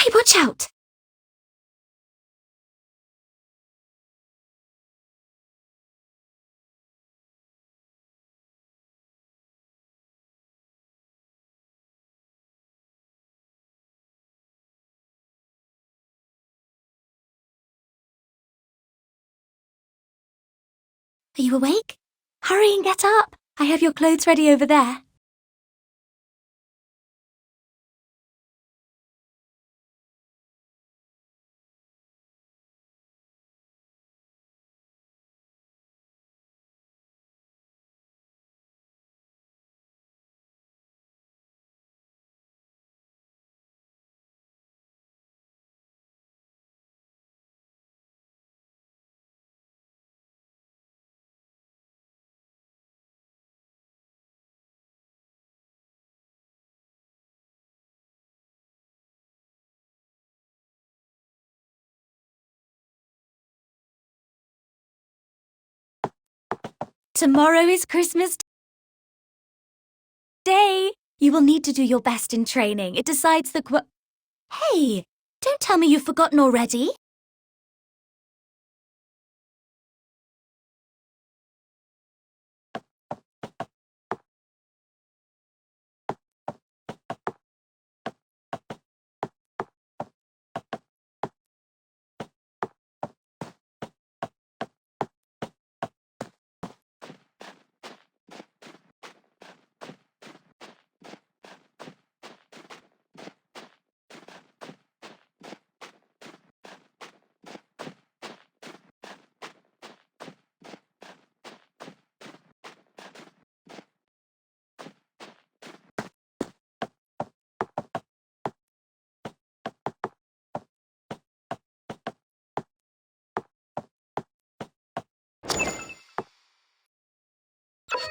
Hey, watch out! Are you awake? Hurry and get up. I have your clothes ready over there. Tomorrow is Christmas Day. You will need to do your best in training. It decides the Hey, don't tell me you've forgotten already.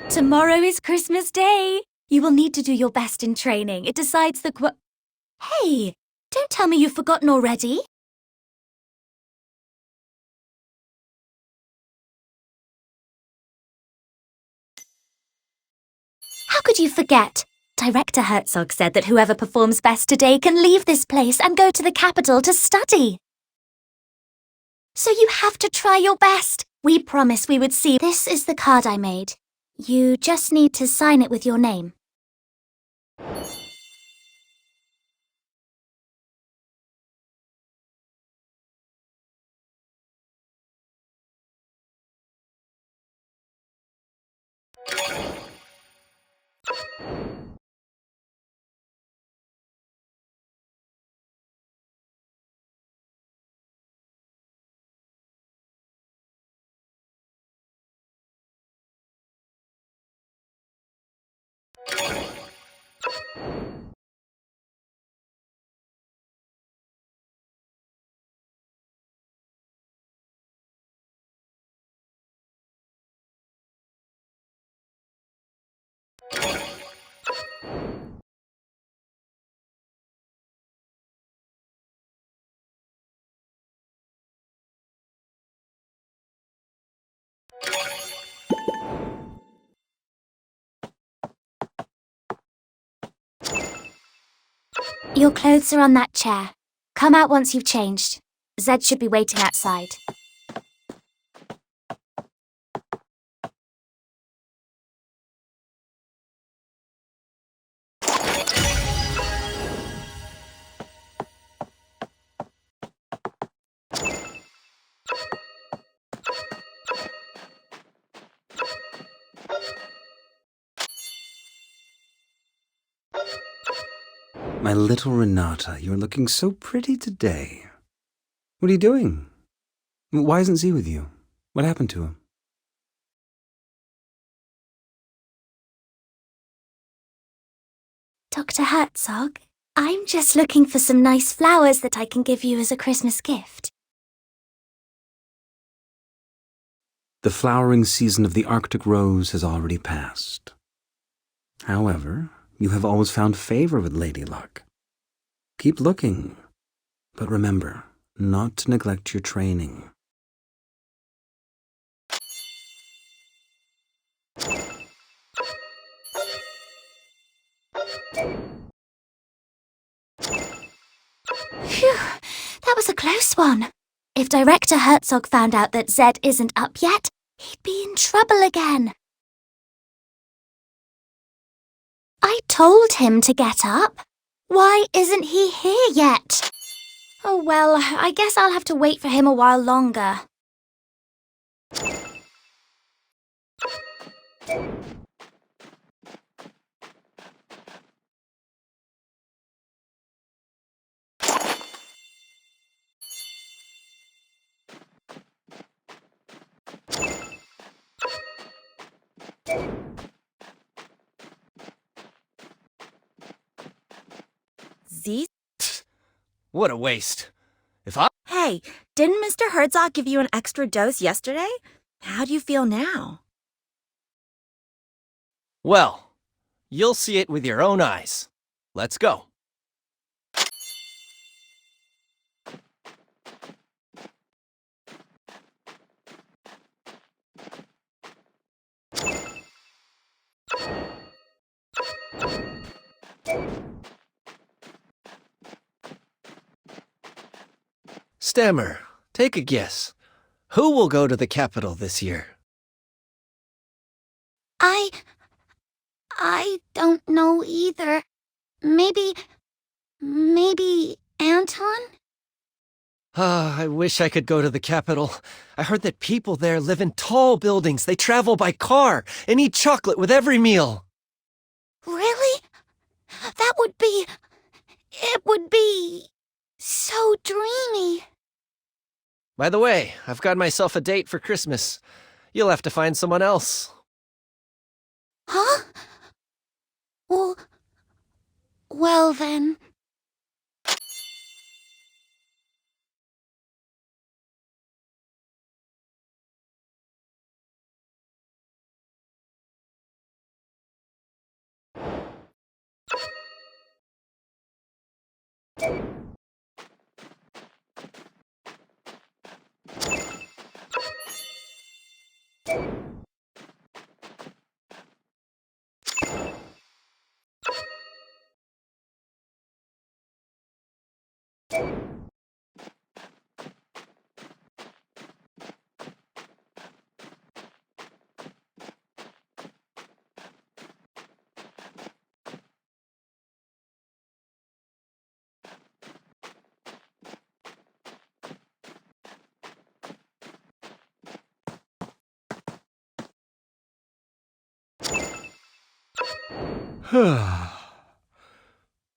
Tomorrow is Christmas Day. You will need to do your best in training. It decides the Hey, don't tell me you've forgotten already. How could you forget? Director Herzog said that whoever performs best today can leave this place and go to the capital to study. So you have to try your best. We promised we would see. This is the card I made. You just need to sign it with your name. Your clothes are on that chair. Come out once you've changed. Zed should be waiting outside. My little Renata, you're looking so pretty today. What are you doing? Why isn't Z with you? What happened to him? Dr. Herzog, I'm just looking for some nice flowers that I can give you as a Christmas gift. The flowering season of the Arctic rose has already passed. However, you have always found favor with Lady Luck. Keep looking, but remember not to neglect your training. Phew, that was a close one. If Director Herzog found out that Zed isn't up yet, he'd be in trouble again. I told him to get up. Why isn't he here yet? Oh well, I guess I'll have to wait for him a while longer. Z? What a waste. If I... Hey, didn't Mr. Herzog give you an extra dose yesterday? How do you feel now? Well, you'll see it with your own eyes. Let's go. Stammer, take a guess. Who will go to the capital this year? I don't know either. Maybe Anton? Ah, I wish I could go to the capital. I heard that people there live in tall buildings. They travel by car and eat chocolate with every meal. Really? It would be so dreamy. By the way, I've got myself a date for Christmas. You'll have to find someone else. Huh? Well then.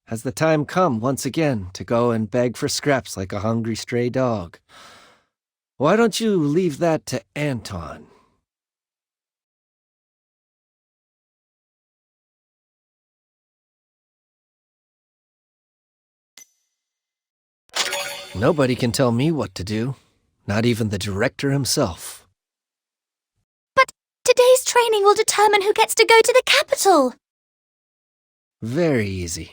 Has the time come once again to go and beg for scraps like a hungry stray dog? Why don't you leave that to Anton? Nobody can tell me what to do, not even the director himself. But today's training will determine who gets to go to the capital. Very easy.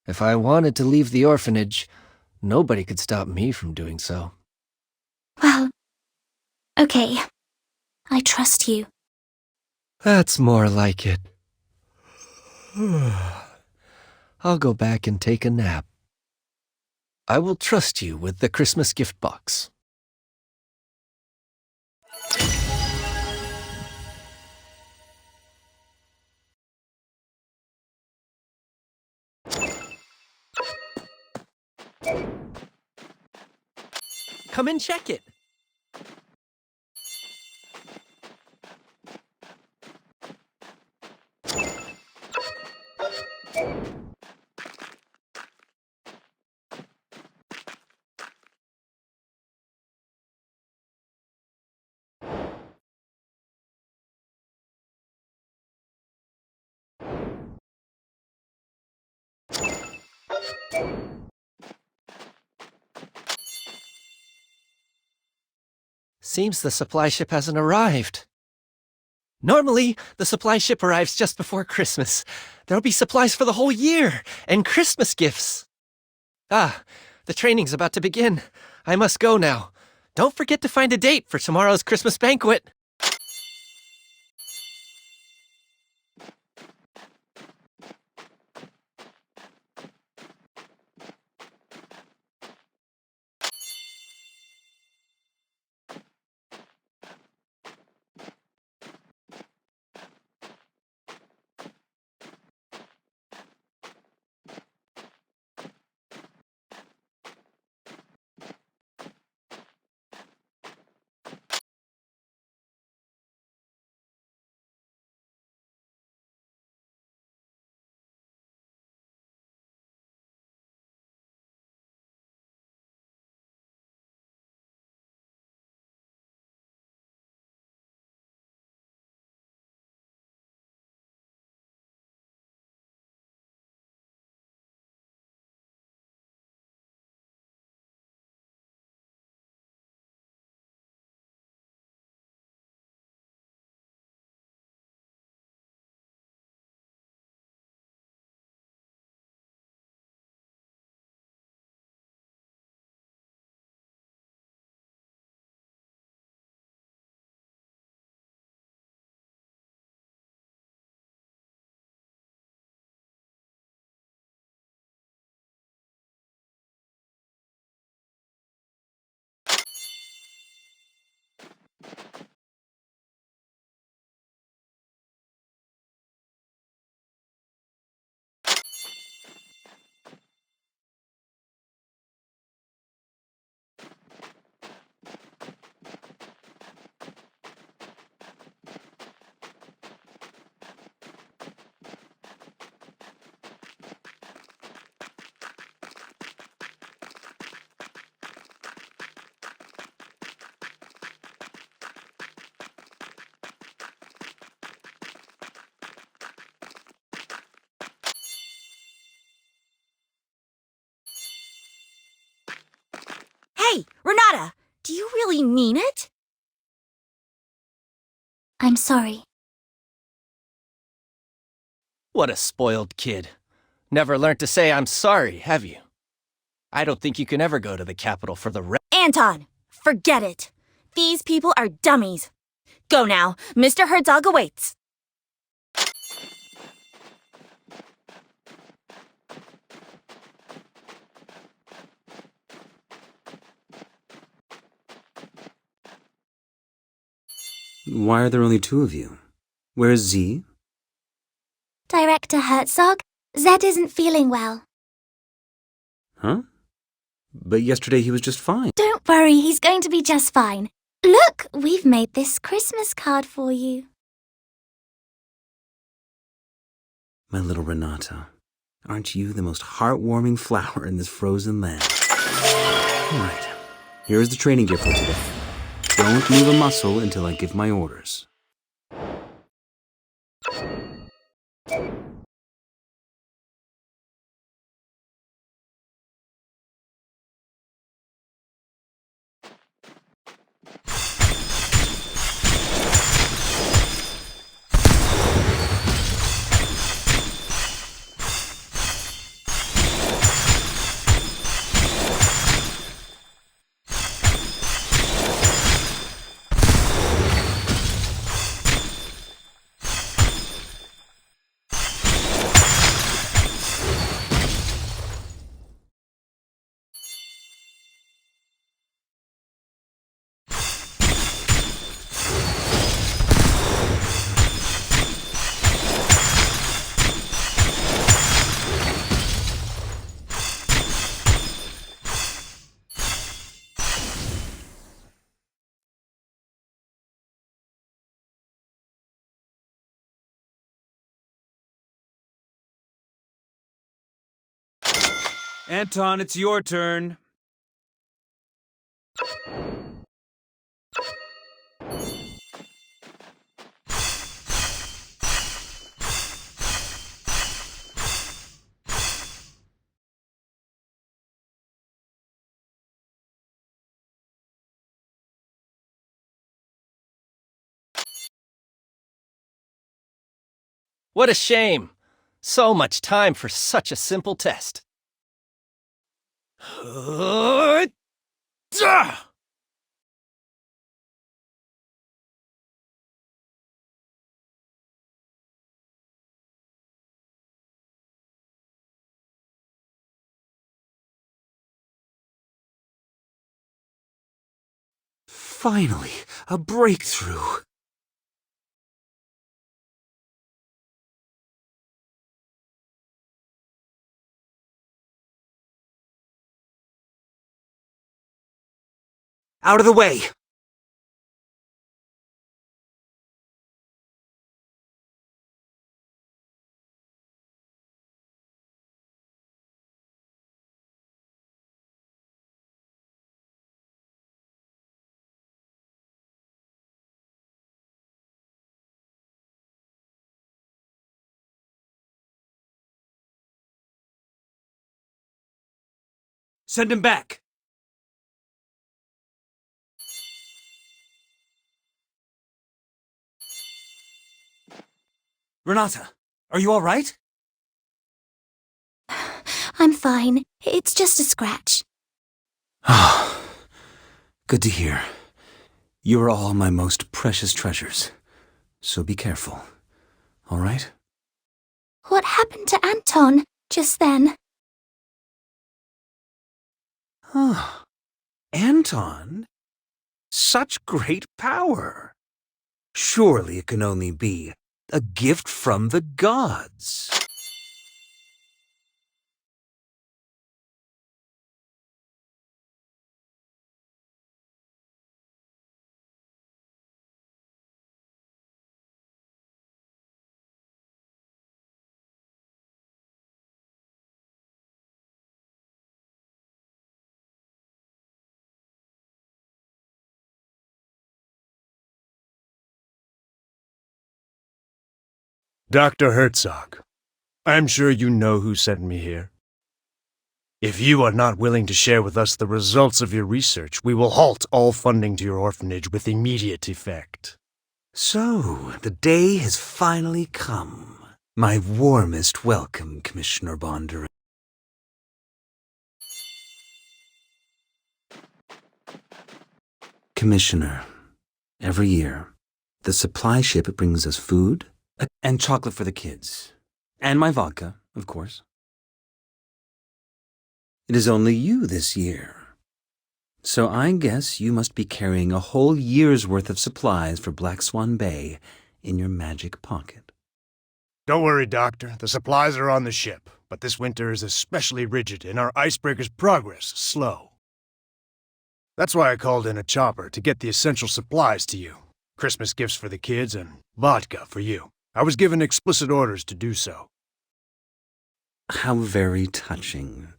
If I wanted to leave the orphanage, nobody could stop me from doing so. Well, okay. I trust you. That's more like it. I'll go back and take a nap. I will trust you with the Christmas gift box. Come and check it. Seems the supply ship hasn't arrived. Normally, the supply ship arrives just before Christmas. There'll be supplies for the whole year, and Christmas gifts. Ah, the training's about to begin. I must go now. Don't forget to find a date for tomorrow's Christmas banquet. Hey, Renata, do you really mean it? I'm sorry. What a spoiled kid. Never learned to say I'm sorry, have you? I don't think you can ever go to the capital for the Anton, forget it. These people are dummies. Go now. Mr. Herzog awaits. Why are there only two of you? Where's Z? Director Herzog, Zed isn't feeling well. Huh? But yesterday he was just fine. Don't worry, he's going to be just fine. Look, we've made this Christmas card for you. My little Renata, aren't you the most heartwarming flower in this frozen land? All right, here's the training gear for today. Don't move a muscle until I give my orders. Anton, it's your turn. What a shame. So much time for such a simple test. Finally, a breakthrough. Out of the way! Send him back! Renata, are you all right? I'm fine. It's just a scratch. Ah, good to hear. You are all my most precious treasures. So be careful, all right? What happened to Anton just then? Huh. Anton? Such great power! Surely it can only be a gift from the gods. Dr. Herzog, I'm sure you know who sent me here. If you are not willing to share with us the results of your research, we will halt all funding to your orphanage with immediate effect. So, the day has finally come. My warmest welcome, Commissioner Bonder. Commissioner, every year, the supply ship brings us food and chocolate for the kids. And my vodka, of course. It is only you this year. So I guess you must be carrying a whole year's worth of supplies for Black Swan Bay in your magic pocket. Don't worry, Doctor. The supplies are on the ship, but this winter is especially rigid and our icebreaker's progress is slow. That's why I called in a chopper to get the essential supplies to you. Christmas gifts for the kids and vodka for you. I was given explicit orders to do so. How very touching.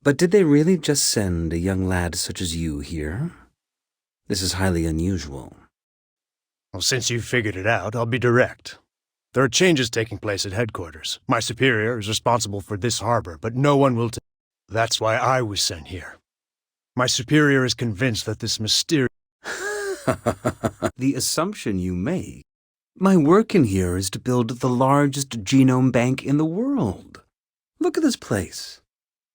But did they really just send a young lad such as you here? This is highly unusual. Well, since you've figured it out, I'll be direct. There are changes taking place at headquarters. My superior is responsible for this harbor, but no one will That's why I was sent here. My superior is convinced that this mysterious... The assumption you make. My work in here is to build the largest genome bank in the world. Look at this place.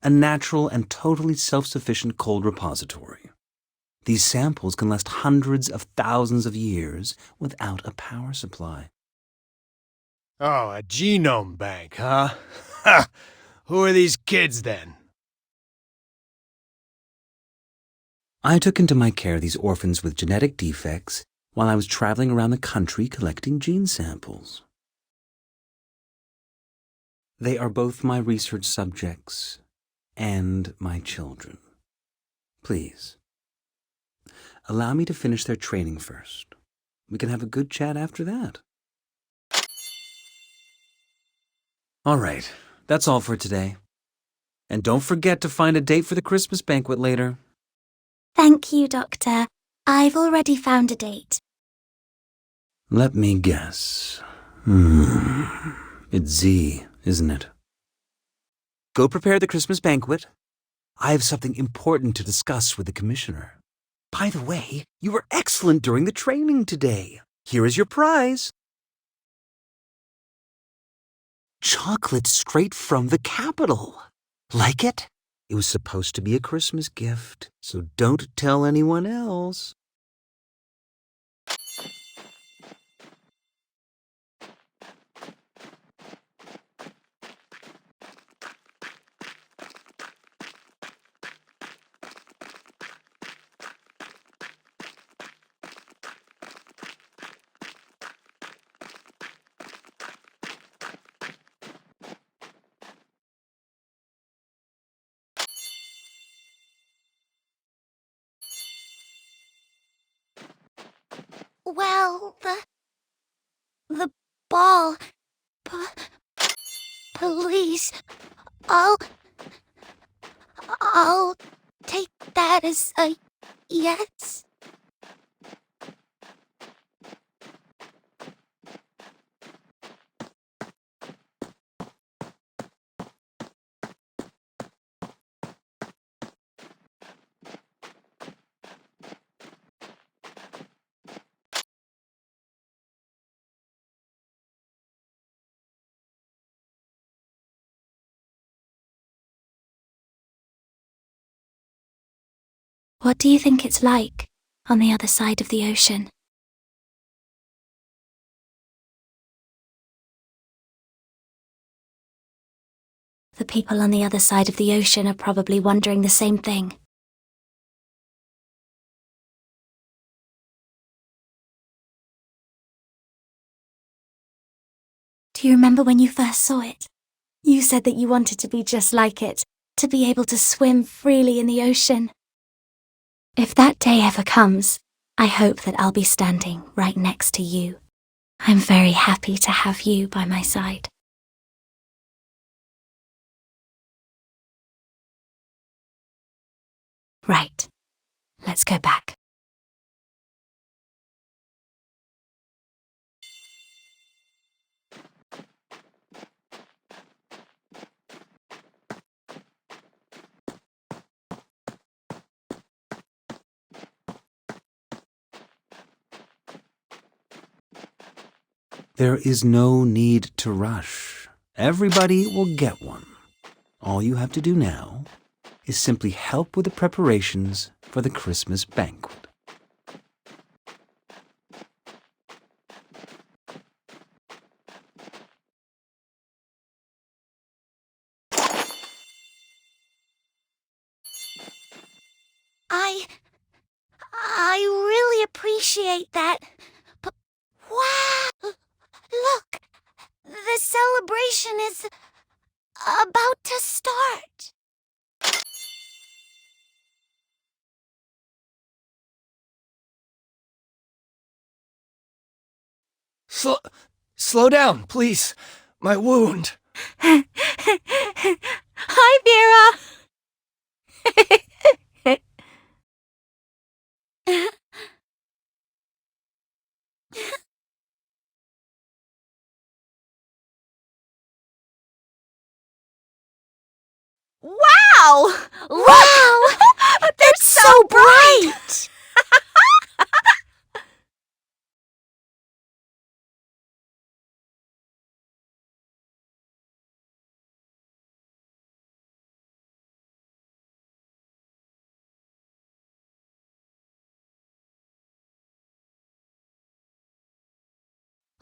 A natural and totally self-sufficient cold repository. These samples can last hundreds of thousands of years without a power supply. Oh, a genome bank, huh? Ha! Who are these kids, then? I took into my care these orphans with genetic defects while I was traveling around the country collecting gene samples. They are both my research subjects and my children. Please, allow me to finish their training first. We can have a good chat after that. All right, that's all for today. And don't forget to find a date for the Christmas banquet later. Thank you, Doctor. I've already found a date. Let me guess. It's Z, isn't it? Go prepare the Christmas banquet. I have something important to discuss with the Commissioner. By the way, you were excellent during the training today. Here is your prize. chocolate straight from the capital. Like it? It was supposed to be a Christmas gift, so don't tell anyone else. Well, the ball. Police. I'll take that as a yes. What do you think it's like on the other side of the ocean? The people on the other side of the ocean are probably wondering the same thing. Do you remember when you first saw it? You said that you wanted to be just like it, to be able to swim freely in the ocean. If that day ever comes, I hope that I'll be standing right next to you. I'm very happy to have you by my side. Right. Let's go back. There is no need to rush. Everybody will get one. All you have to do now is simply help with the preparations for the Christmas banquet. I really appreciate that. But wow! Look! The celebration is about to start. Slow down, please. My wound. Hi, Vera! Wow! Wow! They're so bright!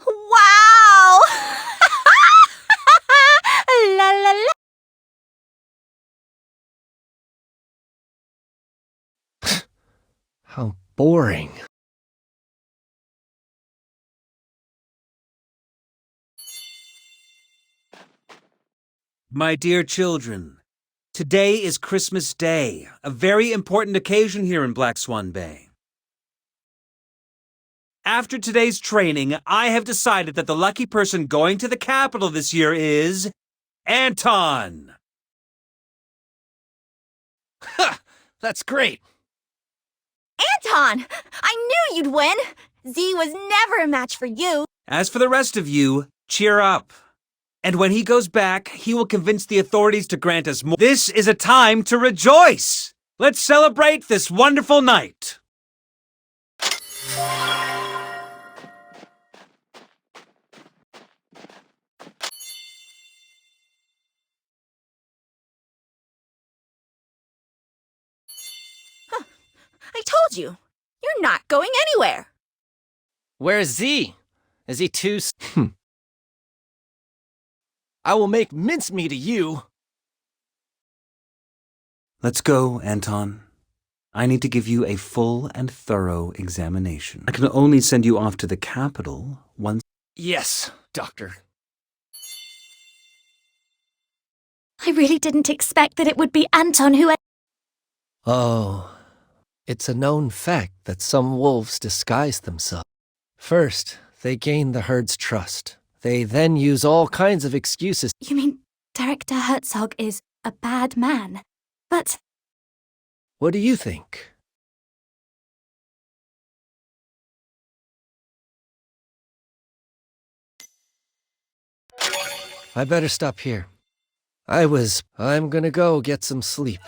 Wow! La la la! How boring. My dear children, today is Christmas Day, a very important occasion here in Black Swan Bay. After today's training, I have decided that the lucky person going to the capital this year is Anton. Ha! That's great. Anton! I knew you'd win! Z was never a match for you. As for the rest of you, cheer up. And when he goes back, he will convince the authorities to grant us more. This is a time to rejoice! Let's celebrate this wonderful night! told you. You're not going anywhere. Where's Z? Is he too... I will make mincemeat of you. Let's go, Anton. I need to give you a full and thorough examination. I can only send you off to the capital once... Yes, Doctor. I really didn't expect that it would be Anton who... Oh, it's a known fact that some wolves disguise themselves. First, they gain the herd's trust. They then use all kinds of excuses. You mean Director Herzog is a bad man? But... What do you think? I better stop here. I'm gonna go get some sleep.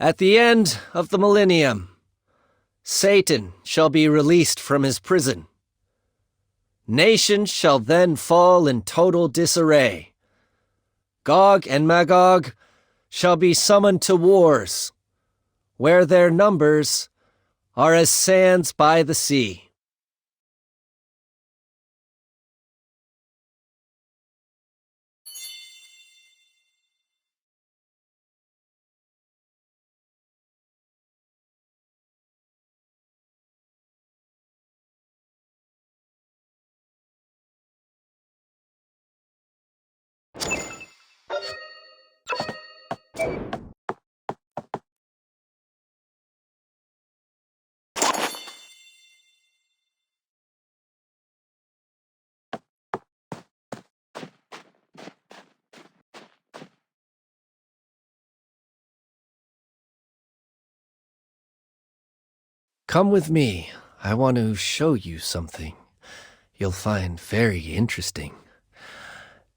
At the end of the millennium, Satan shall be released from his prison. Nations shall then fall in total disarray. Gog and Magog shall be summoned to wars, where their numbers are as sands by the sea. Come with me. I want to show you something you'll find very interesting.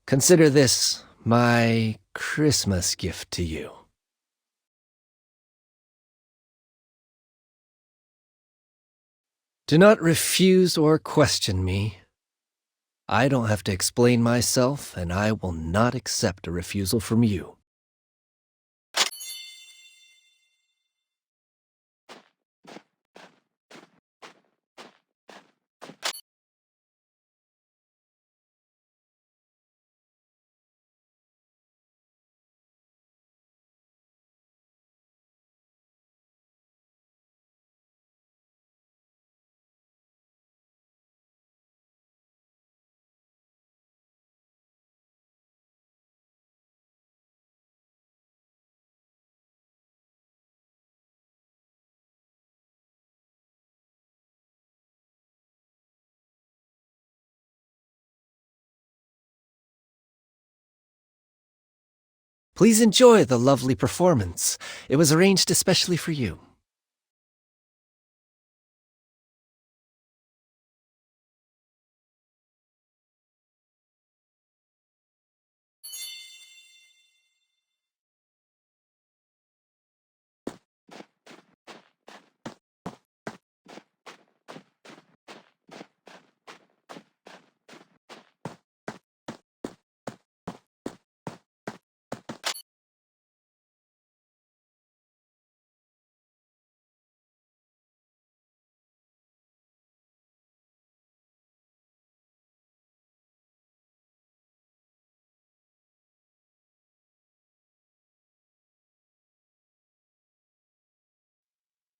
Consider this my Christmas gift to you. Do not refuse or question me. I don't have to explain myself, and I will not accept a refusal from you. Please enjoy the lovely performance. It was arranged especially for you.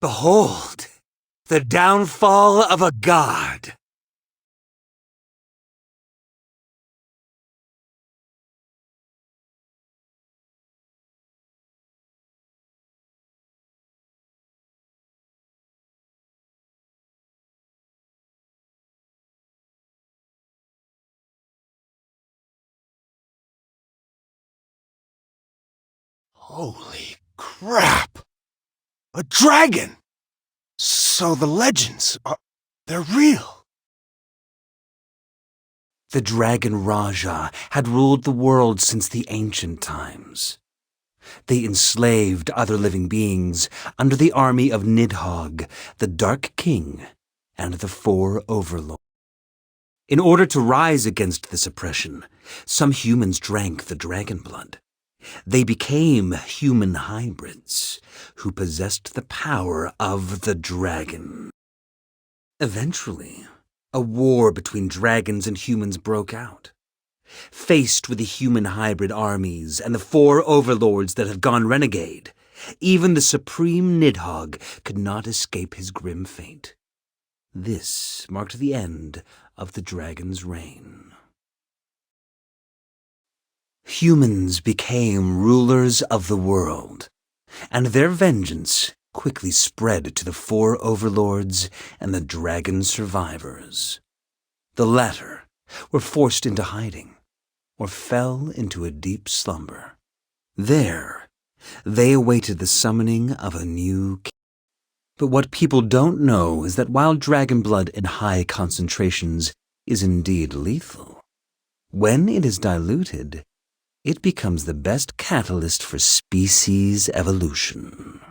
Behold, the downfall of a god. Holy crap! A dragon! So the legends they're real. The Dragon Raja had ruled the world since the ancient times. They enslaved other living beings under the army of Nidhogg, the Dark King, and the Four Overlords. In order to rise against this oppression, some humans drank the dragon blood. They became human hybrids who possessed the power of the dragon. Eventually, a war between dragons and humans broke out. Faced with the human hybrid armies and the four overlords that had gone renegade, even the supreme Nidhogg could not escape his grim fate. This marked the end of the dragon's reign. Humans became rulers of the world, and their vengeance quickly spread to the four overlords and the dragon survivors. The latter were forced into hiding or fell into a deep slumber. There, they awaited the summoning of a new king. But what people don't know is that while dragon blood in high concentrations is indeed lethal, when it is diluted, it becomes the best catalyst for species evolution.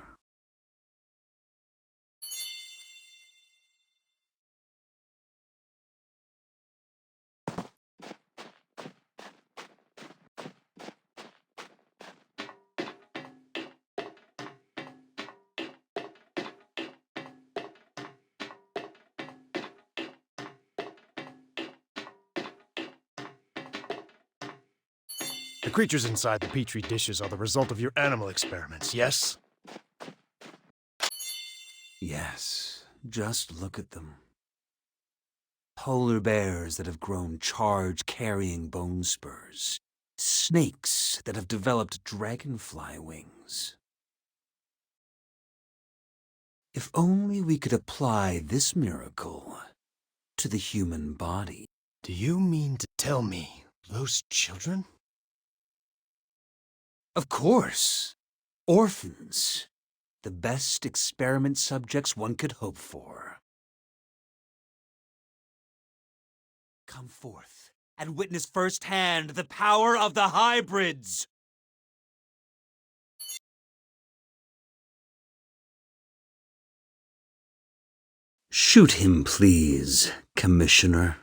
The creatures inside the petri dishes are the result of your animal experiments, yes? Yes, just look at them. Polar bears that have grown charge-carrying bone spurs. Snakes that have developed dragonfly wings. If only we could apply this miracle to the human body. Do you mean to tell me those children? Of course. Orphans. The best experiment subjects one could hope for. Come forth and witness firsthand the power of the hybrids! Shoot him, please, Commissioner.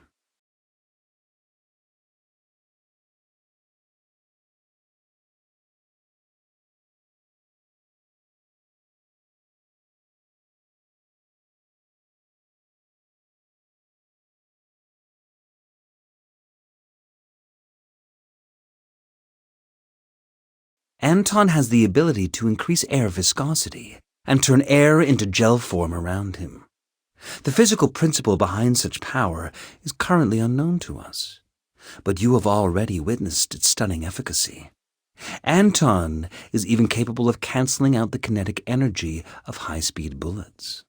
Anton has the ability to increase air viscosity and turn air into gel form around him. The physical principle behind such power is currently unknown to us, but you have already witnessed its stunning efficacy. Anton is even capable of canceling out the kinetic energy of high-speed bullets.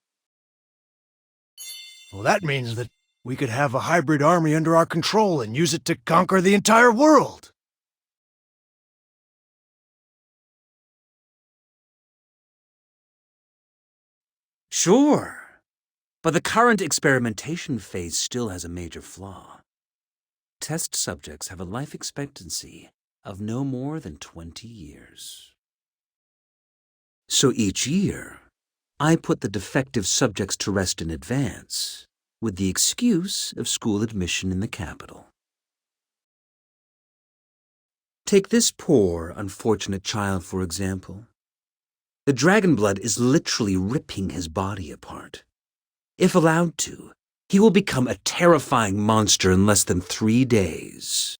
Well, that means that we could have a hybrid army under our control and use it to conquer the entire world. Sure, but the current experimentation phase still has a major flaw. Test subjects have a life expectancy of no more than 20 years. So each year, I put the defective subjects to rest in advance, with the excuse of school admission in the capital. Take this poor, unfortunate child, for example. The dragon blood is literally ripping his body apart. If allowed to, he will become a terrifying monster in less than 3 days.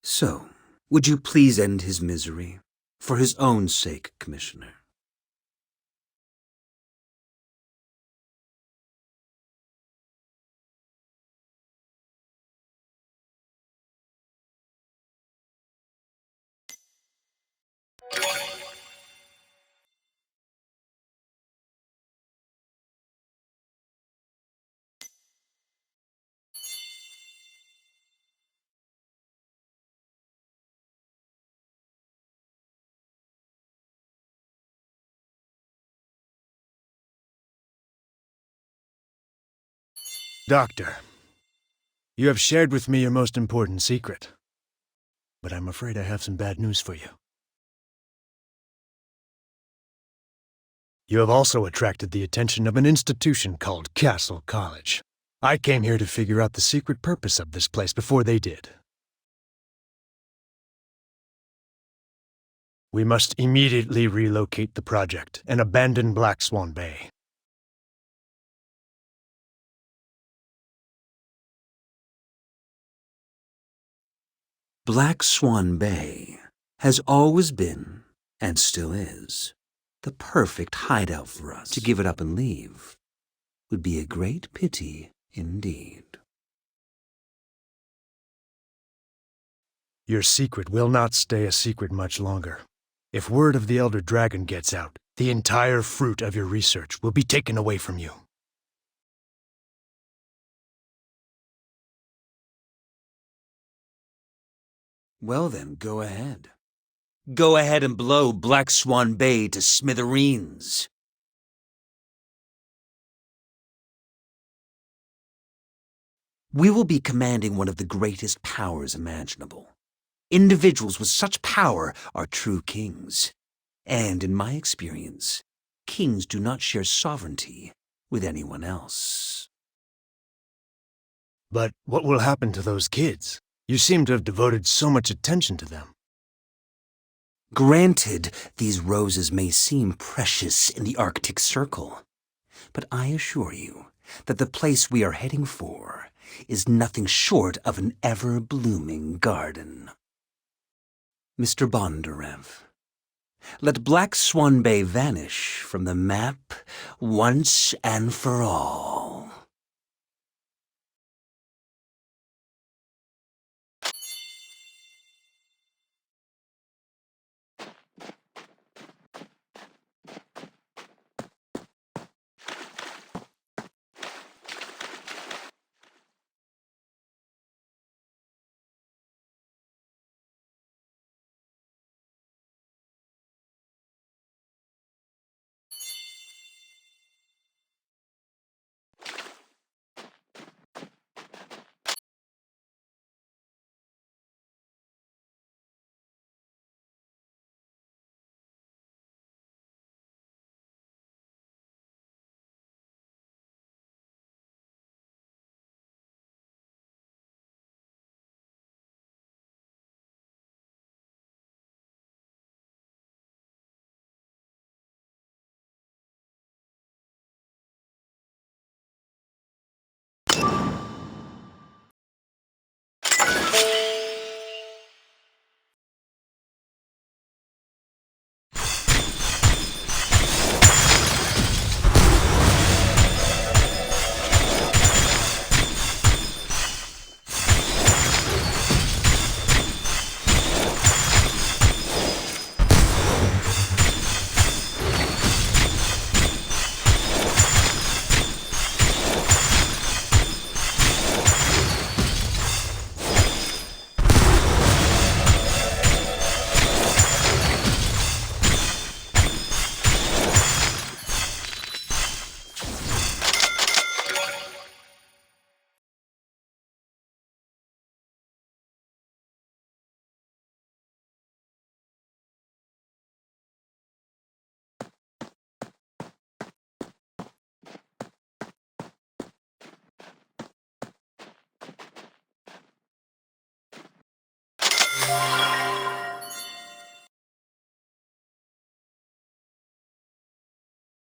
So, would you please end his misery? For his own sake, Commissioner. Doctor, you have shared with me your most important secret. But I'm afraid I have some bad news for you. You have also attracted the attention of an institution called Castle College. I came here to figure out the secret purpose of this place before they did. We must immediately relocate the project and abandon Black Swan Bay. Black Swan Bay has always been, and still is, the perfect hideout for us. To give it up and leave would be a great pity indeed. Your secret will not stay a secret much longer. If word of the Elder Dragon gets out, the entire fruit of your research will be taken away from you. Well then, go ahead. Go ahead and blow Black Swan Bay to smithereens. We will be commanding one of the greatest powers imaginable. Individuals with such power are true kings. And in my experience, kings do not share sovereignty with anyone else. But what will happen to those kids? You seem to have devoted so much attention to them. Granted, these roses may seem precious in the Arctic Circle, but I assure you that the place we are heading for is nothing short of an ever-blooming garden. Mr. Bondarev, let Black Swan Bay vanish from the map once and for all.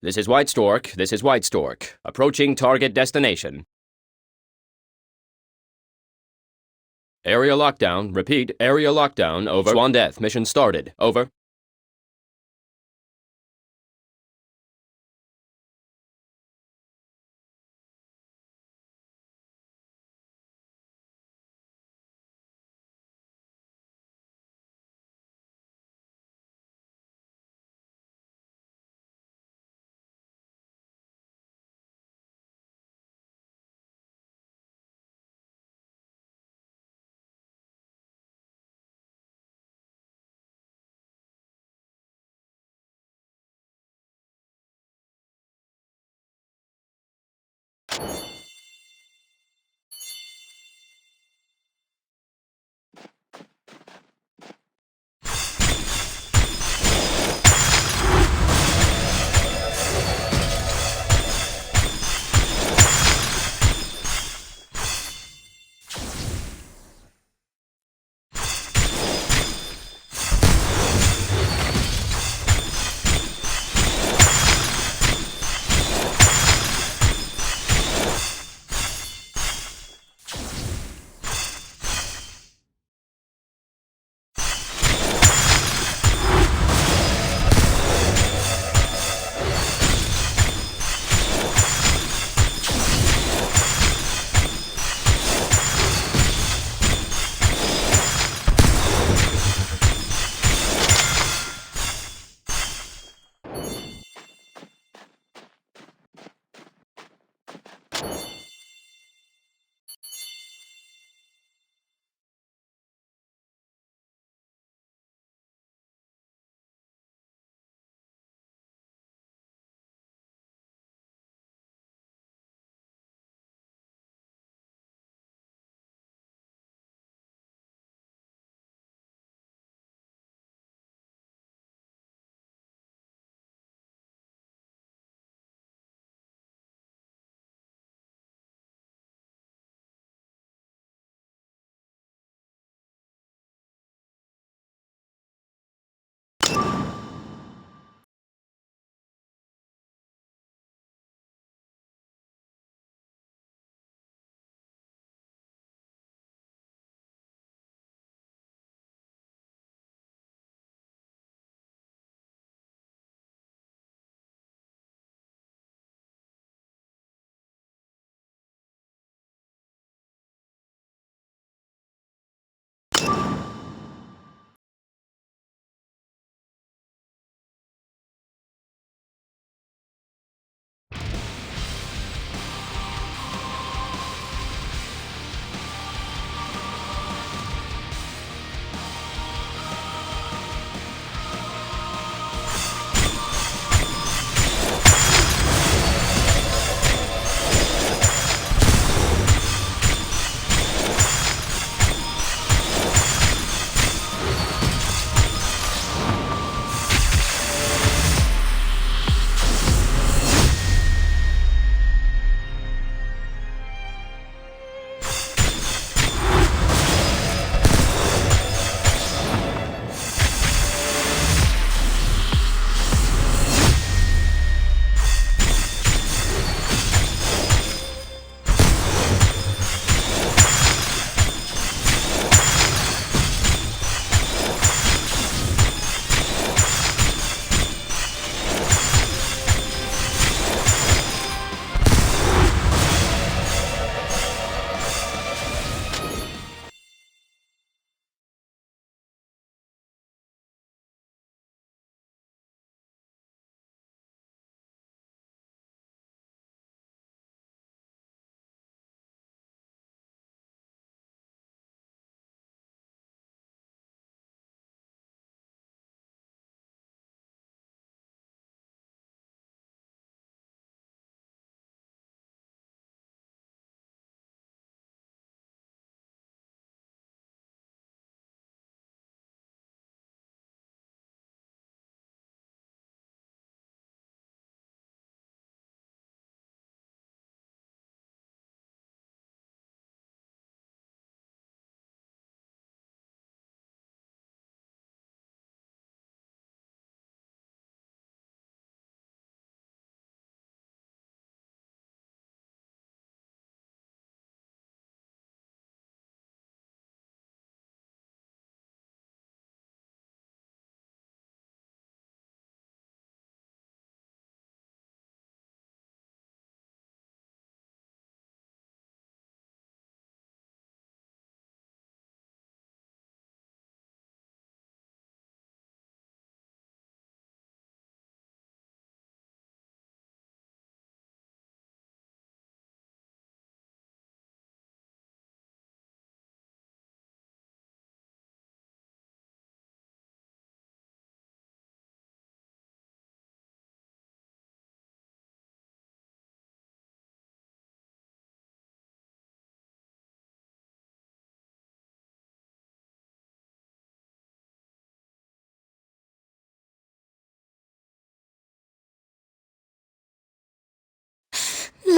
This is White Stork. This is White Stork. Approaching target destination. Area lockdown. Repeat, area lockdown. Over. Swan Death. Mission started. Over.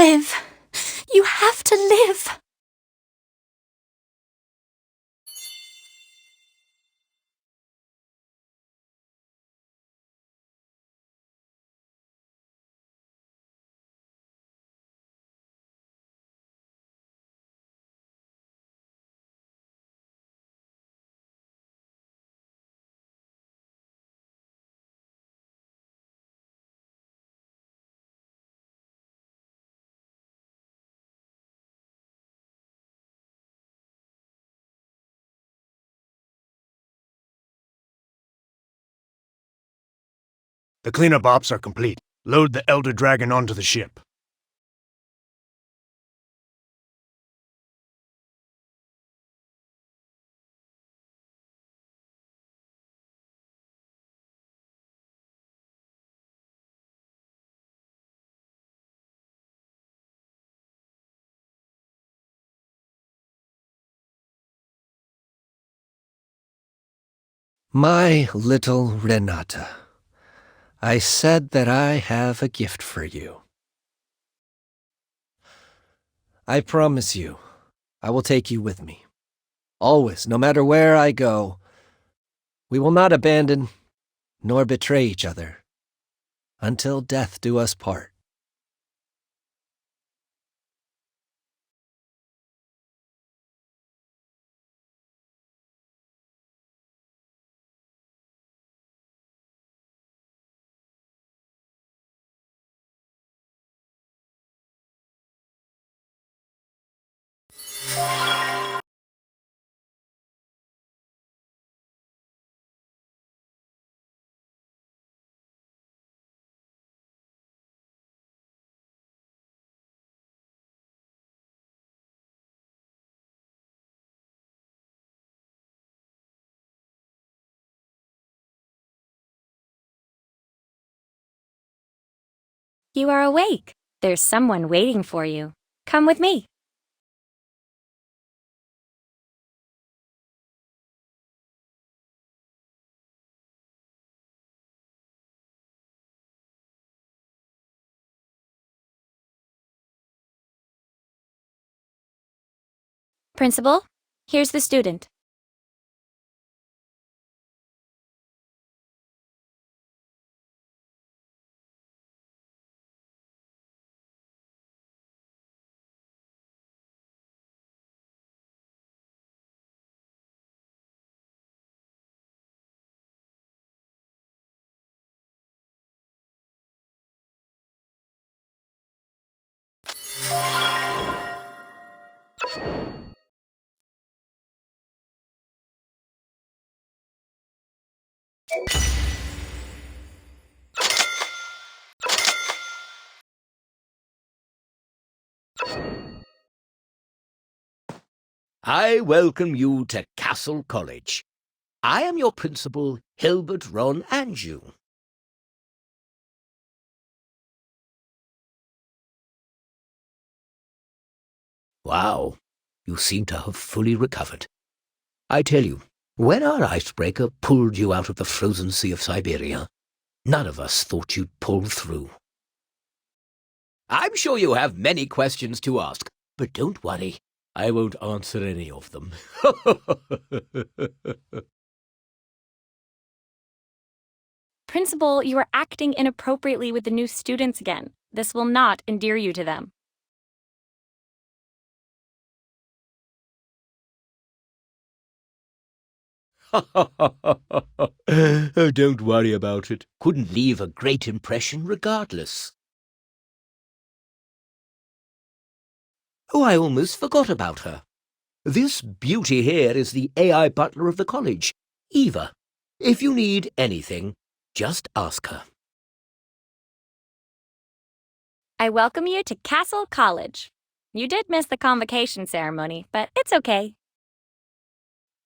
live. You have to live. The cleanup ops are complete. Load the Elder Dragon onto the ship. My little Renata, I said that I have a gift for you. I promise you, I will take you with me. Always, no matter where I go. We will not abandon nor betray each other until death do us part. You are awake. There's someone waiting for you. Come with me. Principal, here's the student. I welcome you to Castle College. I am your principal, Hilbert Ron Anjou. Wow, you seem to have fully recovered. I tell you, when our icebreaker pulled you out of the frozen sea of Siberia, none of us thought you'd pull through. I'm sure you have many questions to ask, but don't worry, I won't answer any of them. Principal, you are acting inappropriately with the new students again. This will not endear you to them. Oh, don't worry about it. Couldn't leave a great impression regardless. Oh, I almost forgot about her. This beauty here is the AI butler of the college, Eva. If you need anything, just ask her. I welcome you to Castle College. You did miss the convocation ceremony, but it's okay.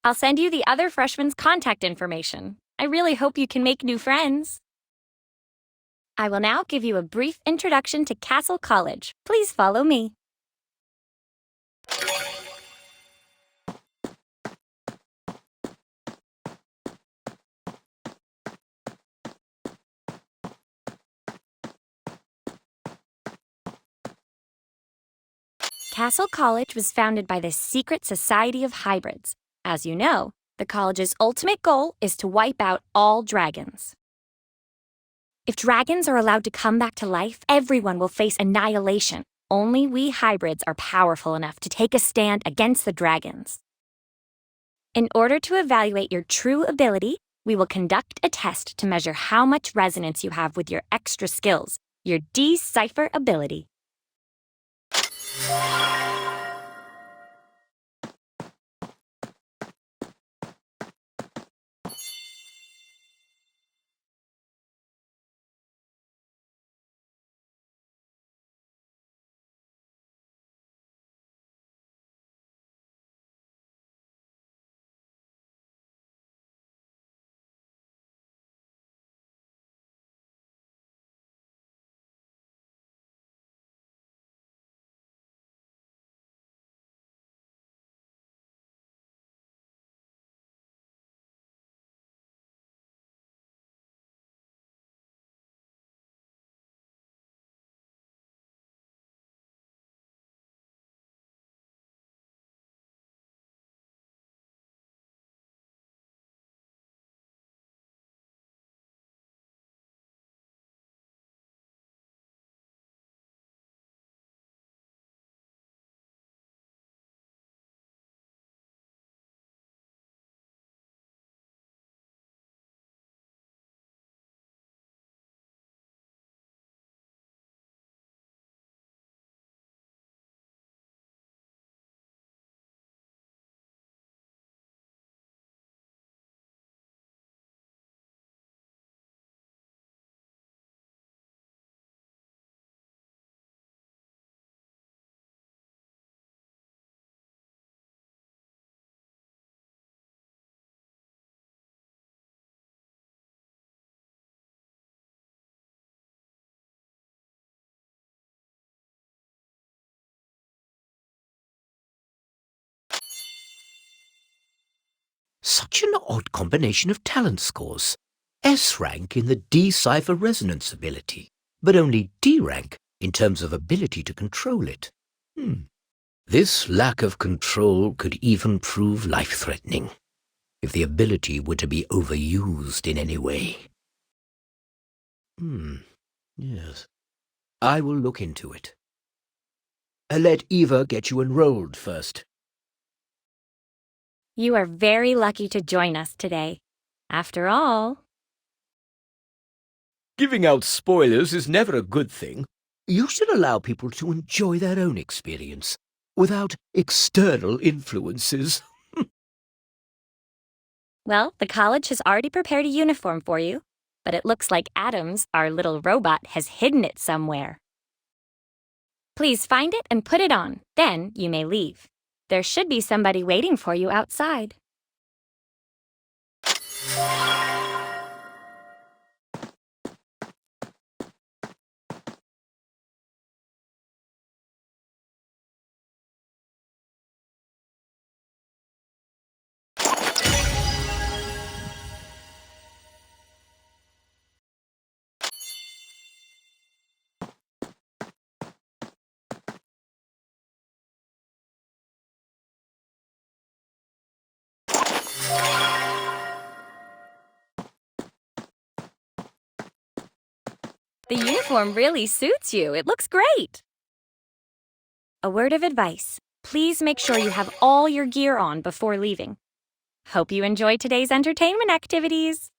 I'll send you the other freshmen's contact information. I really hope you can make new friends. I will now give you a brief introduction to Castle College. Please follow me. Castle College was founded by the Secret Society of Hybrids. As you know, the college's ultimate goal is to wipe out all dragons. If dragons are allowed to come back to life, everyone will face annihilation. Only we hybrids are powerful enough to take a stand against the dragons. In order to evaluate your true ability, we will conduct a test to measure how much resonance you have with your extra skills, your decipher ability. Such an odd combination of talent scores. S rank in the decipher resonance ability, but only D rank in terms of ability to control it. This lack of control could even prove life-threatening if the ability were to be overused in any way. Yes. I will look into it. Let Eva get you enrolled first. You are very lucky to join us today. After all, Giving out spoilers is never a good thing. You should allow people to enjoy their own experience without external influences. well, the college has already prepared a uniform for you, but it looks like Adams, our little robot, has hidden it somewhere. Please find it and put it on. Then you may leave. There should be somebody waiting for you outside. The uniform really suits you. It looks great. A word of advice. Please make sure you have all your gear on before leaving. Hope you enjoy today's entertainment activities.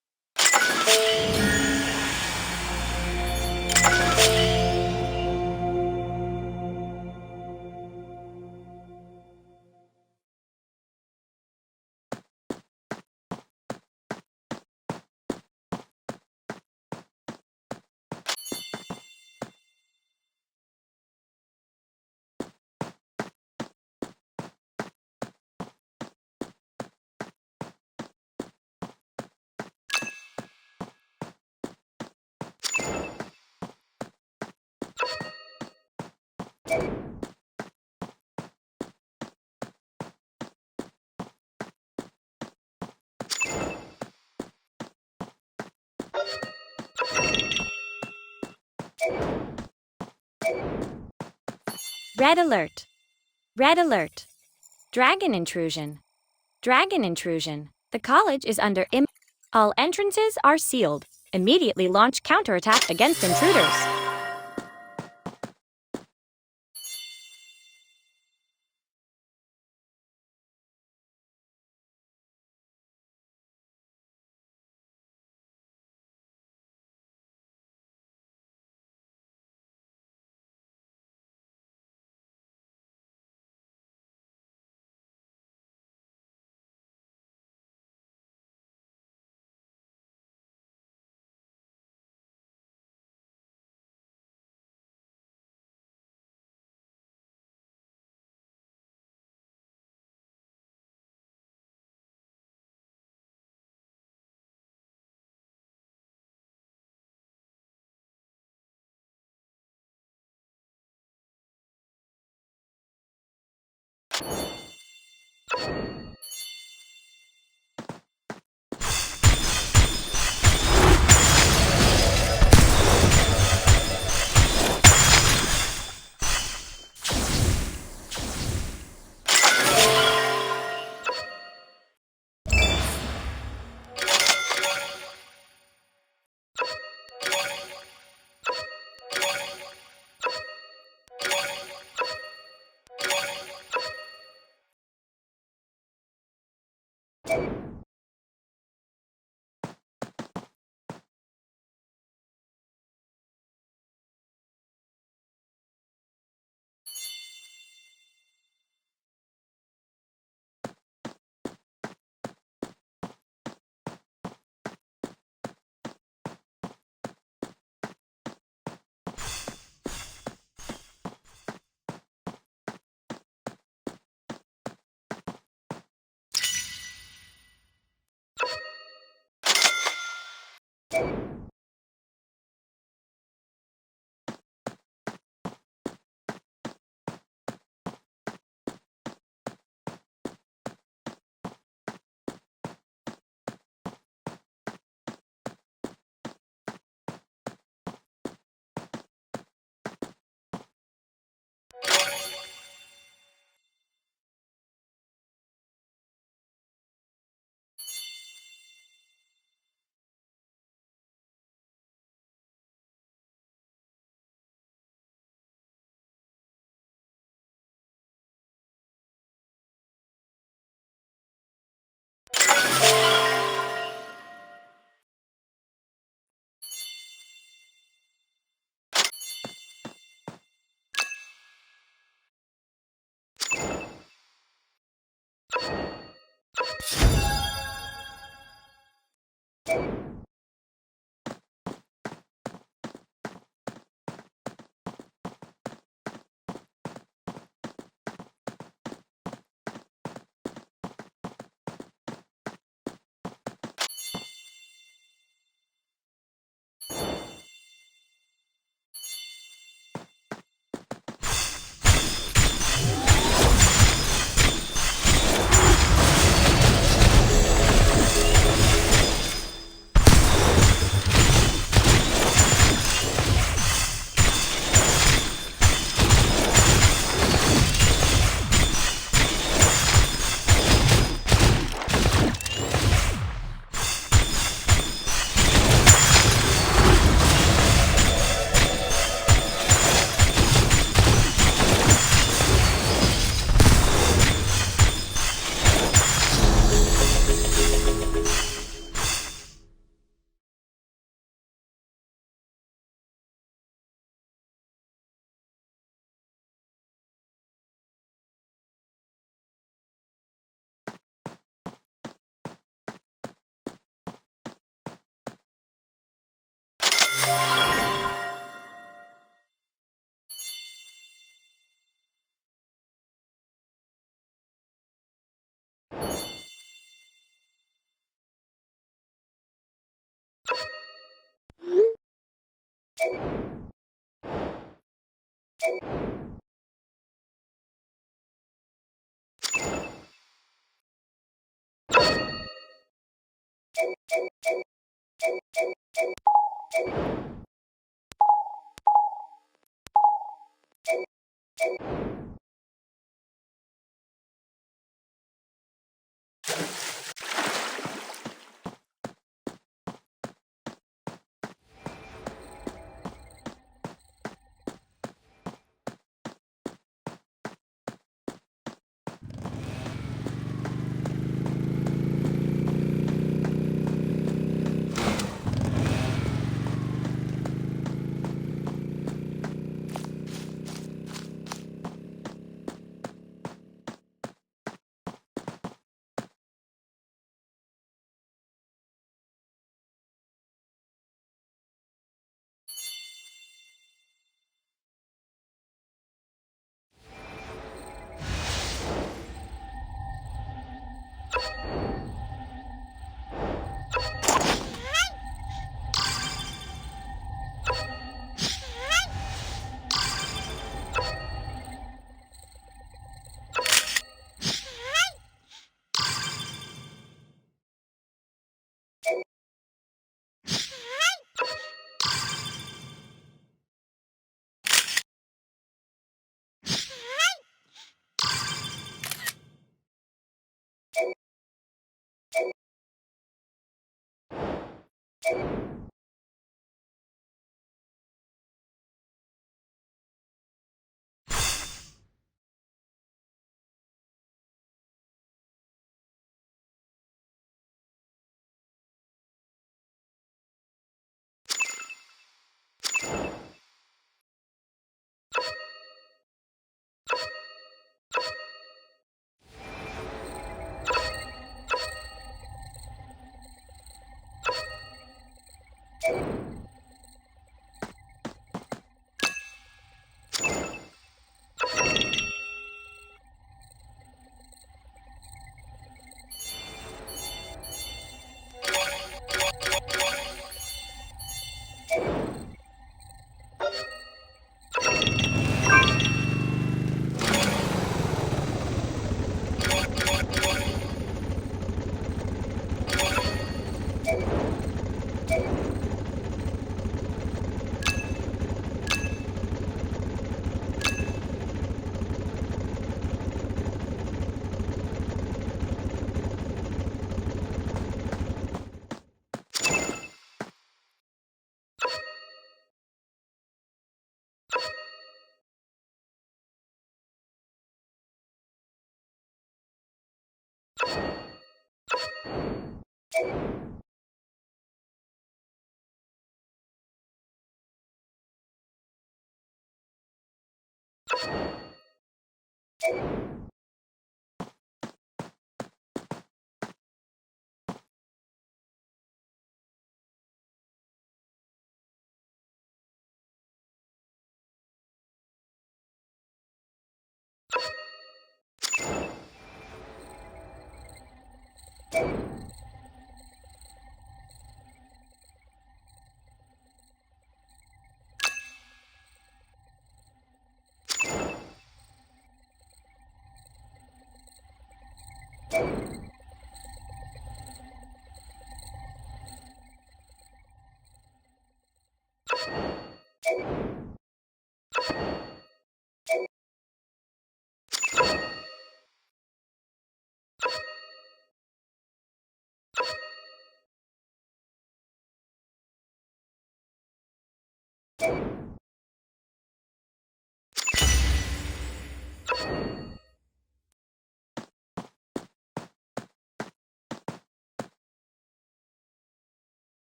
Red alert. Red alert. Dragon intrusion. Dragon intrusion. The college is under all entrances are sealed. Immediately launch counterattack against intruders.